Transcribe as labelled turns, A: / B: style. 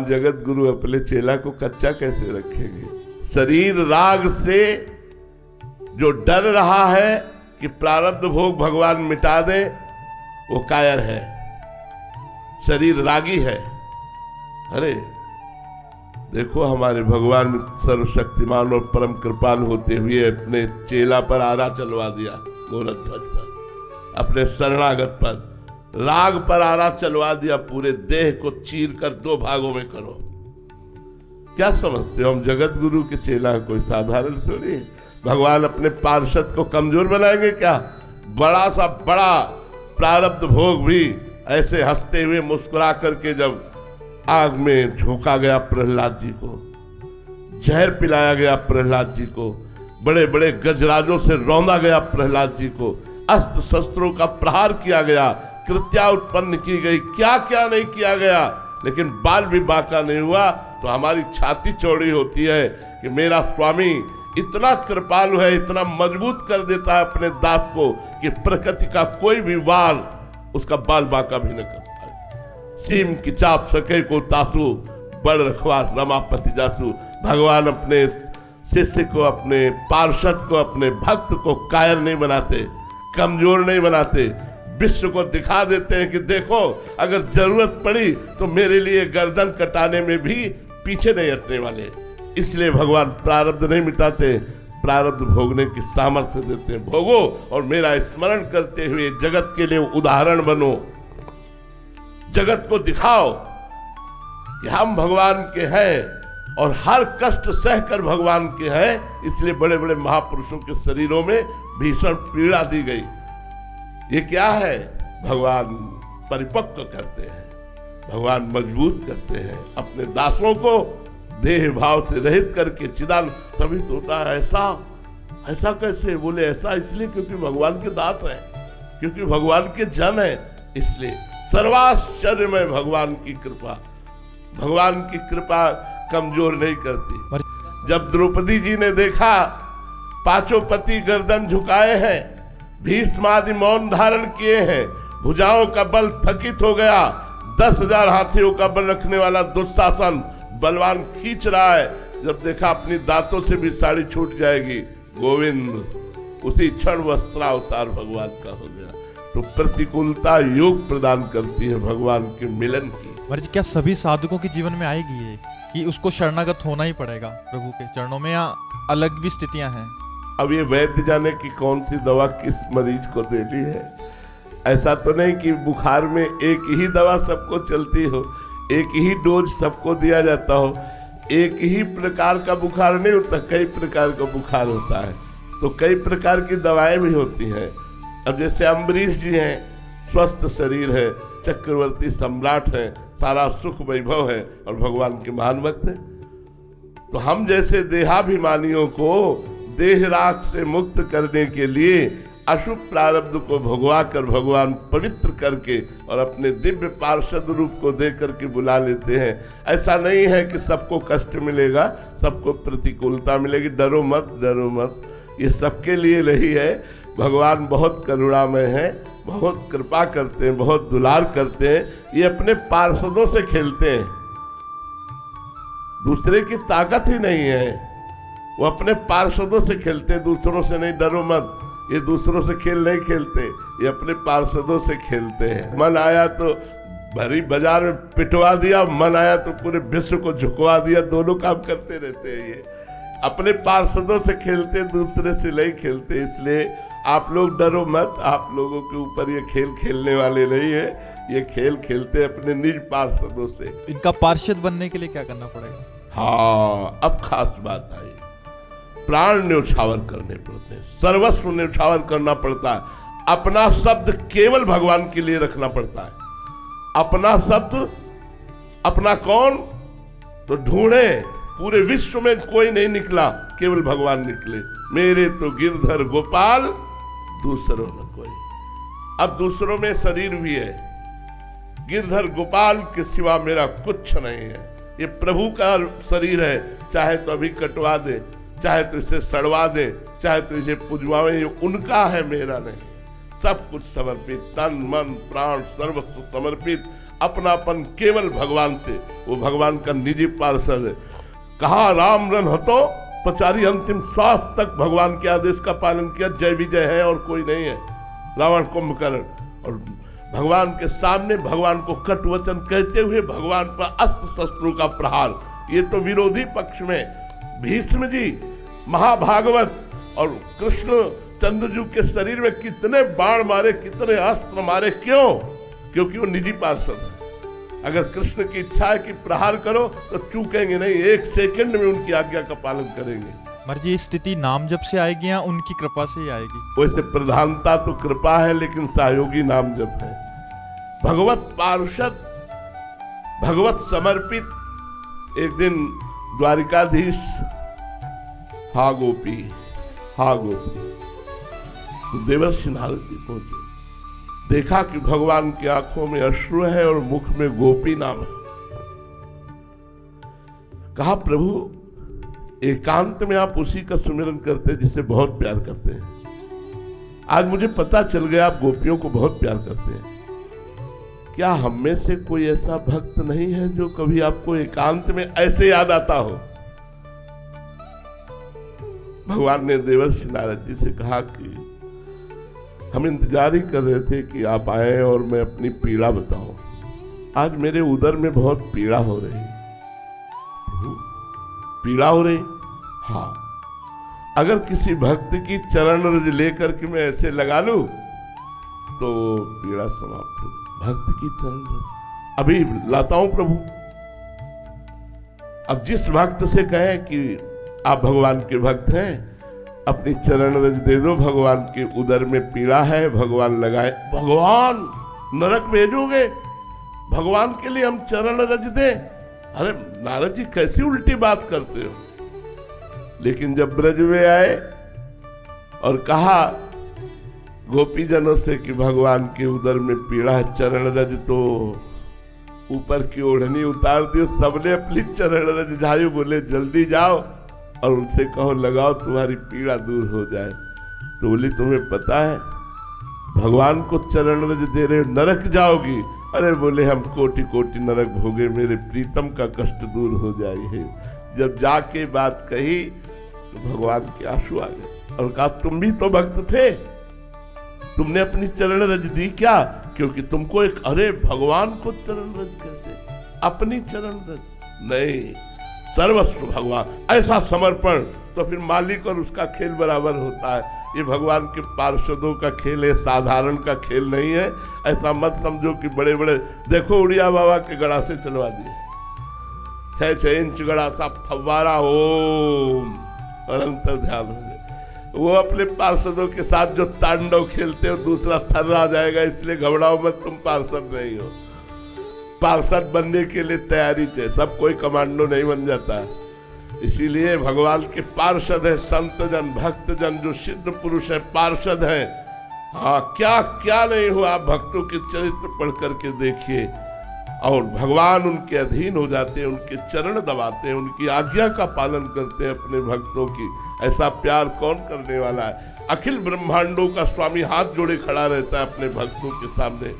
A: जगत गुरु अपने चेला को कच्चा कैसे रखेंगे? शरीर राग से जो डर रहा है कि प्रारब्ध भोग भगवान मिटा दे, वो कायर है, शरीर रागी है। अरे देखो, हमारे भगवान सर्वशक्तिमान और परम कृपाल होते हुए अपने चेला पर आरा चलवा दिया, गोरध्वज पर, अपने शरणागत पर राग पर आरा चलवा दिया। पूरे देह को चीर कर 2 भागों में करो। क्या समझते हो, हम जगत गुरु के चेला कोई साधारण थोड़ी है। भगवान अपने पार्षद को कमजोर बनाएंगे क्या? बड़ा सा बड़ा प्रारब्ध भोग भी ऐसे हंसते हुए मुस्कुरा करके जब आग में झोंका गया प्रहलाद जी को, जहर पिलाया गया प्रहलाद जी को, बड़े बड़े गजराजों से रौंदा गया प्रहलाद जी को, अस्त्र शस्त्रों का प्रहार किया गया, कृत्या उत्पन्न की गई, क्या क्या नहीं किया गया, लेकिन बाल भी बांका नहीं हुआ। तो हमारी छाती चौड़ी होती है कि मेरा स्वामी इतना कृपालु है, इतना मजबूत कर देता है अपने दास को कि प्रकृति का कोई भी वार उसका बाल बांका भी न कर पाए। सीम की चाप सके को तासु, बड़ रखवार रमापति जासु। भगवान अपने शिष्य को, अपने पार्षद को, अपने भक्त को कायर नहीं बनाते, कमजोर नहीं बनाते, विश्व को दिखा देते हैं कि देखो, अगर जरूरत पड़ी तो मेरे लिए गर्दन कटाने में भी पीछे नहीं हटने वाले। इसलिए भगवान प्रारब्ध नहीं मिटाते, प्रारब्ध भोगने की सामर्थ्य देते हैं। भोगो और मेरा स्मरण करते हुए जगत के लिए उदाहरण बनो, जगत को दिखाओ कि हम भगवान के हैं और हर कष्ट सहकर भगवान के हैं। इसलिए बड़े बड़े महापुरुषों के शरीरों में भीषण पीड़ा दी गई। ये क्या है? भगवान परिपक्व करते हैं, भगवान मजबूत करते हैं अपने दासों को, देह भाव से रहित करके। चिदान तभी तो होता है। ऐसा कैसे बोले? ऐसा इसलिए क्योंकि भगवान के दास हैं, क्योंकि भगवान के जन हैं। इसलिए सर्वाश्चर्य में भगवान की कृपा, भगवान की कृपा कमजोर नहीं करती। जब द्रौपदी जी ने देखा 5 पति गर्दन झुकाए हैं, भीष्म आदि मौन धारण किए हैं, भुजाओं का बल थकित हो गया, 10,000 हाथियों का बल रखने वाला दुशासन बलवान खींच रहा है, जब देखा अपनी दांतों से भी साड़ी छूट जाएगी, गोविंद उसी क्षण वस्त्रावतार भगवान का हो गया। तो प्रतिकूलता योग प्रदान करती है भगवान के मिलन की।
B: क्या सभी साधुकों के जीवन में आएगी ये कि उसको शरणागत होना ही पड़ेगा प्रभु के चरणों में, या अलग भी स्थितियां हैं? अब
A: ये वैद्य जाने की कौन सी दवा किस मरीज को देनी है। ऐसा तो नहीं कि बुखार में एक ही दवा सबको चलती हो, एक ही डोज सबको दिया जाता हो। एक ही प्रकार का बुखार नहीं होता, कई प्रकार का बुखार होता है, तो कई प्रकार की दवाएं भी होती हैं। अब जैसे अम्बरीश जी हैं, स्वस्थ शरीर है, चक्रवर्ती सम्राट हैं, सारा सुख वैभव है और भगवान के महान भक्त हैं। तो हम जैसे देहाभिमानियों को देह राग से मुक्त करने के लिए अशुभ प्रारब्ध को भगवा कर भगवान पवित्र करके और अपने दिव्य पार्षद रूप को दे करके बुला लेते हैं। ऐसा नहीं है कि सबको कष्ट मिलेगा, सबको प्रतिकूलता मिलेगी। डरो मत, डरो मत, ये सबके लिए नहीं है। भगवान बहुत करुणामय है, बहुत कृपा करते हैं, बहुत दुलार करते हैं। ये अपने पार्षदों से खेलते हैं, दूसरे की ताकत ही नहीं है, वो अपने पार्षदों से खेलते हैं, दूसरों से नहीं। डरो मत, ये दूसरों से खेल नहीं खेलते, ये अपने पार्षदों से खेलते हैं। मन आया तो भरी बाजार में पिटवा दिया, मन आया तो पूरे विश्व को झुकवा दिया, दोनों काम करते रहते हैं। ये अपने पार्षदों से खेलते, दूसरे से नहीं खेलते। इसलिए आप लोग डरो मत, आप लोगों के ऊपर ये खेल खेलने वाले नहीं है, ये खेल खेलते अपने निज पार्षदों से।
B: इनका पार्षद बनने के लिए क्या करना पड़ेगा?
A: हाँ, अब खास बात आई, प्राण न्यौछावर करने पड़ते हैं, सर्वस्व न्यौछावर करना पड़ता है। अपना शब्द केवल भगवान के लिए रखना पड़ता है। अपना शब्द, अपना कौन? तो ढूंढे, पूरे विश्व में कोई नहीं निकला, केवल भगवान निकले। मेरे तो गिरधर गोपाल, दूसरों न कोई। अब दूसरों में शरीर भी है, गिरधर गोपाल के सिवा मेरा कुछ नहीं है। ये प्रभु का शरीर है, चाहे तो अभी कटवा दे, चाहे तो इसे सड़वा दे, चाहे तो इसे पुजवावे, ये उनका है, मेरा नहीं। सब कुछ समर्पित, तन मन प्राण सर्वस्व समर्पित, अपनापन केवल भगवान से, वो भगवान का निजी पार्षद है। कहा राम रन हतो पचारी, अंतिम श्वास तक भगवान के आदेश का पालन किया, जय विजय है और कोई नहीं है। रावण कुंभकर्ण, और भगवान के सामने भगवान को कटु वचन कहते हुए भगवान पर अस्त्र शस्त्रों का प्रहार। ये तो विरोधी पक्ष में भीष्म जी महाभागवत और कृष्ण चंद्रजू के शरीर में कितने बाण मारे, कितने अस्त्र मारे। क्यों? क्योंकि वो निजी पार्षद है। अगर कृष्ण की इच्छा है कि प्रहार करो तो चूकेंगे नहीं, एक सेकंड में उनकी आज्ञा का पालन करेंगे।
B: मर्जी स्थिति नाम जप से आएगी या उनकी कृपा से ही आएगी?
A: वैसे प्रधानता तो कृपा है, लेकिन सहयोगी नाम जप है। भगवत पार्षद, भगवत समर्पित। एक दिन द्वारिकाधीश हा गोपी, हा गोपी, तो देवर्षि नारद जी पहुंचे, देखा कि भगवान की आंखों में अश्रु है और मुख में गोपी नाम है। कहा प्रभु, एकांत में आप उसी का सुमिरन करते हैं जिसे बहुत प्यार करते हैं। आज मुझे पता चल गया आप गोपियों को बहुत प्यार करते हैं। क्या हम में से कोई ऐसा भक्त नहीं है जो कभी आपको एकांत में ऐसे याद आता हो? भगवान ने देवर्षि नारद जी से कहा कि हम इंतजार ही कर रहे थे कि आप आए और मैं अपनी पीड़ा बताऊं। आज मेरे उदर में बहुत पीड़ा हो रही। पीड़ा हो रही? हाँ। अगर किसी भक्त की चरण रज लेकर के मैं ऐसे लगा लूं तो पीड़ा समाप्त हो। भक्त की चरण रज अभी लाता हूं प्रभु। अब जिस भक्त से कहें कि आप भगवान के भक्त हैं, अपनी चरण रज दे दो, भगवान के उदर में पीड़ा है, भगवान लगाए। भगवान नरक भेजोगे? भगवान के लिए हम चरण रज दें? अरे नारद जी कैसी उल्टी बात करते हो। लेकिन जब ब्रज में आए और कहा गोपीजनों से कि भगवान के उदर में पीड़ा है, चरण रज, तो ऊपर की ओढ़नी उतार दियो। सबने अपनी चरण रज झाड़ी, बोले जल्दी जाओ और उनसे कहो लगाओ, तुम्हारी पीड़ा दूर हो जाए। तो बोली तुम्हें पता है भगवान को चरण रज दे रहे हो, नरक जाओगी। अरे बोले हम कोटि कोटि नरक भोगे, मेरे प्रीतम का कष्ट दूर हो जाए। जब जाके बात कही तो भगवान के आंसू आ गए और कहा तुम भी तो भक्त थे, तुमने अपनी चरण रज दी क्या? क्योंकि तुमको एक, अरे भगवान को चरण रज कैसे? अपनी चरण रज नहीं, सर्वस्व भगवान। ऐसा समर्पण तो फिर मालिक और उसका खेल बराबर होता है। ये भगवान के पार्षदों का खेल है, साधारण का खेल नहीं है। ऐसा मत समझो कि बड़े बड़े, देखो उड़िया बाबा के गड़ा से चलवा दिए, 6-6 इंच गड़ा सा फव्वारा, ओम और अंतर ध्यान हो जाए। वो अपने पार्षदों के साथ जो तांडव खेलते हो, दूसरा थर्रा जाएगा, इसलिए घबराओ मत, तुम पार्षद नहीं हो। पार्षद बनने के लिए तैयारी चाहिए, सब कोई कमांडो नहीं बन जाता। इसीलिए भगवान के पार्षद है संत जन, भक्त जन, जो सिद्ध पुरुष है पार्षद है। हाँ, क्या क्या नहीं हुआ, भक्तों के चरित्र पढ़ करके देखिए। और भगवान उनके अधीन हो जाते हैं, उनके चरण दबाते हैं, उनकी आज्ञा का पालन करते हैं अपने भक्तों की। ऐसा प्यार कौन करने वाला है? अखिल ब्रह्मांडों का स्वामी हाथ जोड़े खड़ा रहता है अपने भक्तों के सामने।